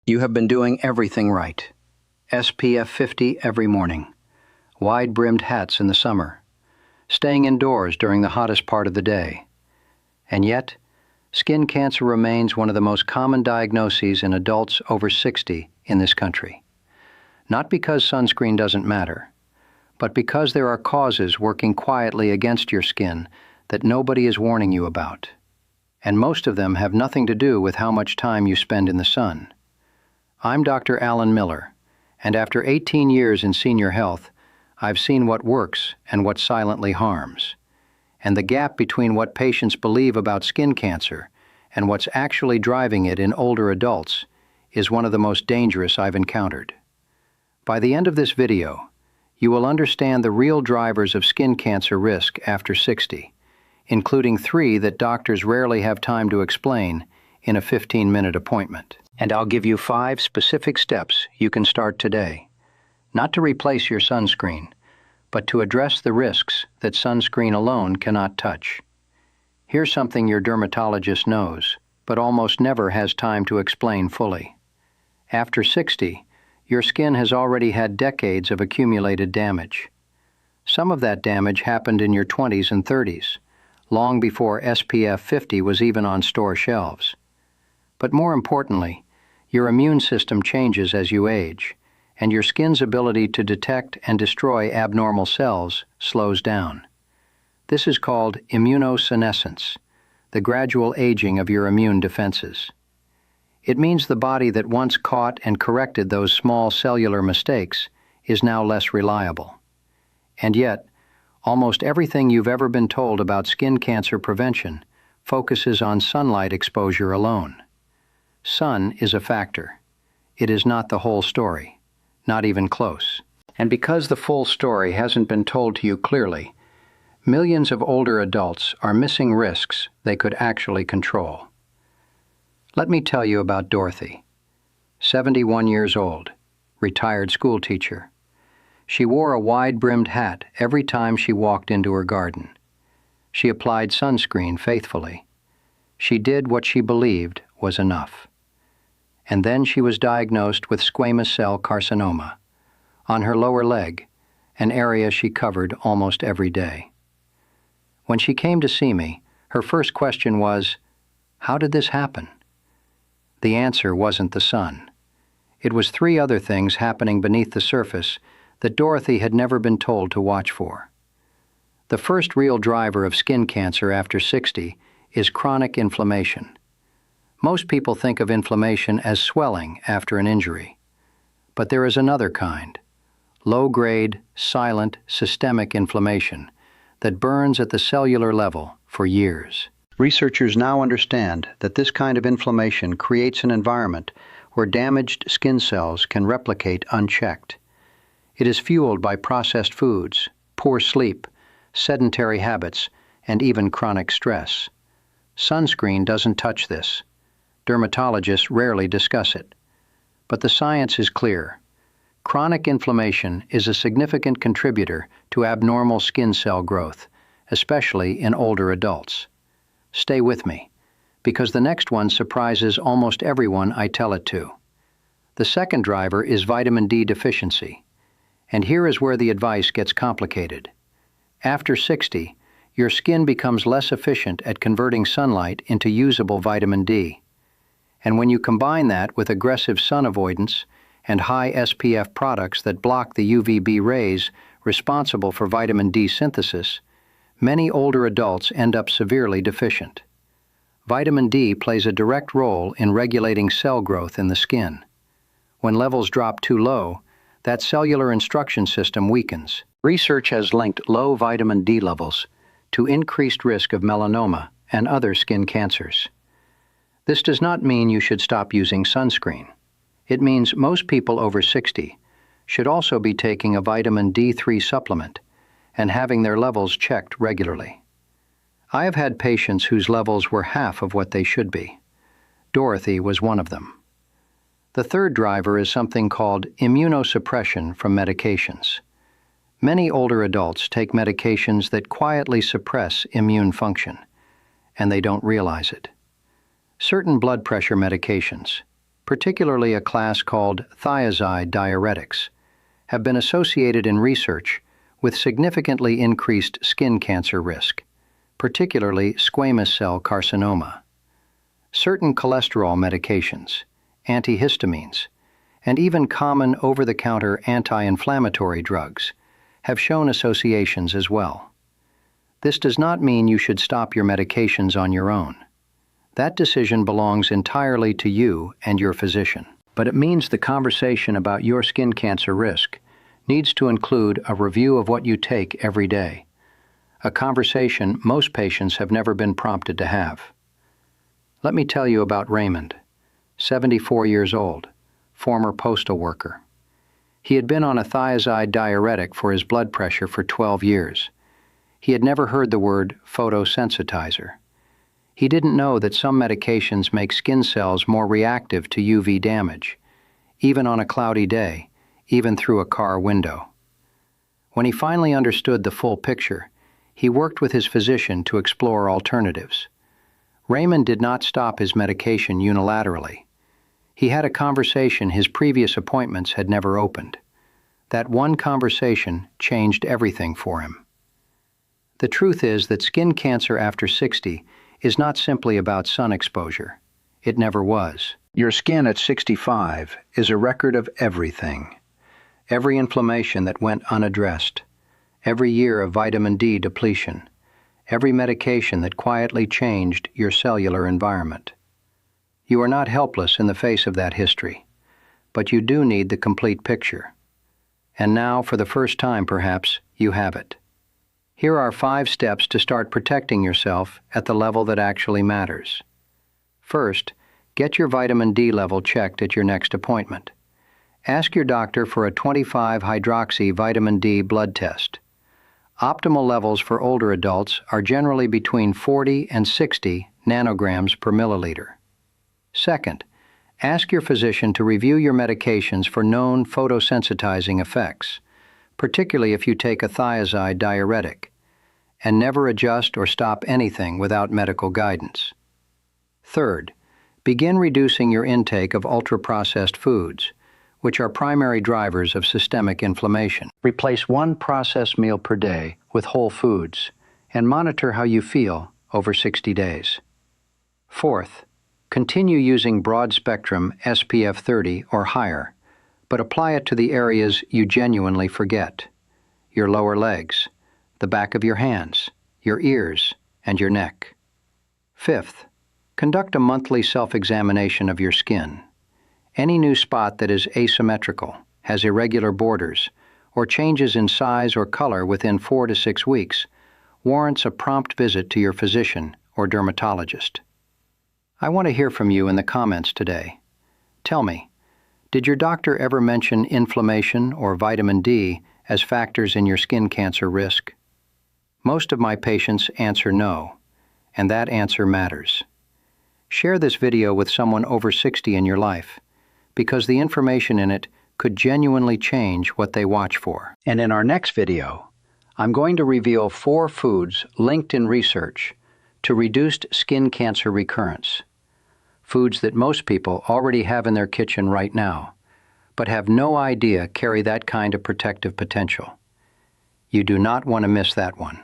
You have been doing everything right. SPF 50 every morning, wide-brimmed hats in the summer, staying indoors during the hottest part of the day. And yet, skin cancer remains one of the most common diagnoses in adults over 60 in this country. Not because sunscreen doesn't matter, but because there are causes working quietly against your skin that nobody is warning you about. And most of them have nothing to do with how much time you spend in the sun. I'm Dr. Alan Miller, and after 18 years in senior health, I've seen what works and what silently harms. And the gap between what patients believe about skin cancer and what's actually driving it in older adults is one of the most dangerous I've encountered. By the end of this video, you will understand the real drivers of skin cancer risk after 60, including 3 that doctors rarely have time to explain in a 15-minute appointment. And I'll give you 5 specific steps you can start today, not to replace your sunscreen, but to address the risks that sunscreen alone cannot touch. Here's something your dermatologist knows, but almost never has time to explain fully. After 60, your skin has already had decades of accumulated damage. Some of that damage happened in your 20s and 30s, long before SPF 50 was even on store shelves. But more importantly, your immune system changes as you age, and your skin's ability to detect and destroy abnormal cells slows down. This is called immunosenescence, the gradual aging of your immune defenses. It means the body that once caught and corrected those small cellular mistakes is now less reliable. And yet, almost everything you've ever been told about skin cancer prevention focuses on sunlight exposure alone. Sun is a factor. It is not the whole story, not even close. And because the full story hasn't been told to you clearly, millions of older adults are missing risks they could actually control. Let me tell you about Dorothy, 71 years old, retired school teacher. She wore a wide-brimmed hat every time she walked into her garden. She applied sunscreen faithfully. She did what she believed was enough. And then she was diagnosed with squamous cell carcinoma on her lower leg, an area she covered almost every day. When she came to see me, her first question was, "How did this happen?" The answer wasn't the sun. It was 3 other things happening beneath the surface that Dorothy had never been told to watch for. The first real driver of skin cancer after 60 is chronic inflammation. Most people think of inflammation as swelling after an injury. But there is another kind, low-grade, silent, systemic inflammation that burns at the cellular level for years. Researchers now understand that this kind of inflammation creates an environment where damaged skin cells can replicate unchecked. It is fueled by processed foods, poor sleep, sedentary habits, and even chronic stress. Sunscreen doesn't touch this. Dermatologists rarely discuss it. But the science is clear. Chronic inflammation is a significant contributor to abnormal skin cell growth, especially in older adults. Stay with me, because the next one surprises almost everyone I tell it to. The second driver is vitamin D deficiency. And here is where the advice gets complicated. After 60, your skin becomes less efficient at converting sunlight into usable vitamin D. And when you combine that with aggressive sun avoidance and high SPF products that block the UVB rays responsible for vitamin D synthesis, many older adults end up severely deficient. Vitamin D plays a direct role in regulating cell growth in the skin. When levels drop too low, that cellular instruction system weakens. Research has linked low vitamin D levels to increased risk of melanoma and other skin cancers. This does not mean you should stop using sunscreen. It means most people over 60 should also be taking a vitamin D3 supplement and having their levels checked regularly. I have had patients whose levels were half of what they should be. Dorothy was one of them. The third driver is something called immunosuppression from medications. Many older adults take medications that quietly suppress immune function, and they don't realize it. Certain blood pressure medications, particularly a class called thiazide diuretics, have been associated in research with significantly increased skin cancer risk, particularly squamous cell carcinoma. Certain cholesterol medications, antihistamines, and even common over-the-counter anti-inflammatory drugs have shown associations as well. This does not mean you should stop your medications on your own. That decision belongs entirely to you and your physician. But it means the conversation about your skin cancer risk needs to include a review of what you take every day, a conversation most patients have never been prompted to have. Let me tell you about Raymond, 74 years old, former postal worker. He had been on a thiazide diuretic for his blood pressure for 12 years. He had never heard the word photosensitizer. He didn't know that some medications make skin cells more reactive to UV damage, even on a cloudy day, even through a car window. When he finally understood the full picture, he worked with his physician to explore alternatives. Raymond did not stop his medication unilaterally. He had a conversation his previous appointments had never opened. That one conversation changed everything for him. The truth is that skin cancer after 60 is not simply about sun exposure. It never was. Your skin at 65 is a record of everything. Every inflammation that went unaddressed, every year of vitamin D depletion, every medication that quietly changed your cellular environment. You are not helpless in the face of that history, but you do need the complete picture. And now, for the first time perhaps, you have it. Here are 5 steps to start protecting yourself at the level that actually matters. First, get your vitamin D level checked at your next appointment. Ask your doctor for a 25-hydroxy vitamin D blood test. Optimal levels for older adults are generally between 40 and 60 nanograms per milliliter. Second, ask your physician to review your medications for known photosensitizing effects, particularly if you take a thiazide diuretic, and never adjust or stop anything without medical guidance. Third, begin reducing your intake of ultra-processed foods, which are primary drivers of systemic inflammation. Replace 1 processed meal per day with whole foods, and monitor how you feel over 60 days. Fourth, continue using broad-spectrum SPF 30 or higher, but apply it to the areas you genuinely forget: your lower legs, the back of your hands, your ears, and your neck. Fifth, conduct a monthly self-examination of your skin. Any new spot that is asymmetrical, has irregular borders, or changes in size or color within 4 to 6 weeks warrants a prompt visit to your physician or dermatologist. I want to hear from you in the comments today. Tell me, did your doctor ever mention inflammation or vitamin D as factors in your skin cancer risk? Most of my patients answer no, and that answer matters. Share this video with someone over 60 in your life, because the information in it could genuinely change what they watch for. And in our next video, I'm going to reveal 4 foods linked in research to reduced skin cancer recurrence. Foods that most people already have in their kitchen right now, but have no idea carry that kind of protective potential. You do not want to miss that one.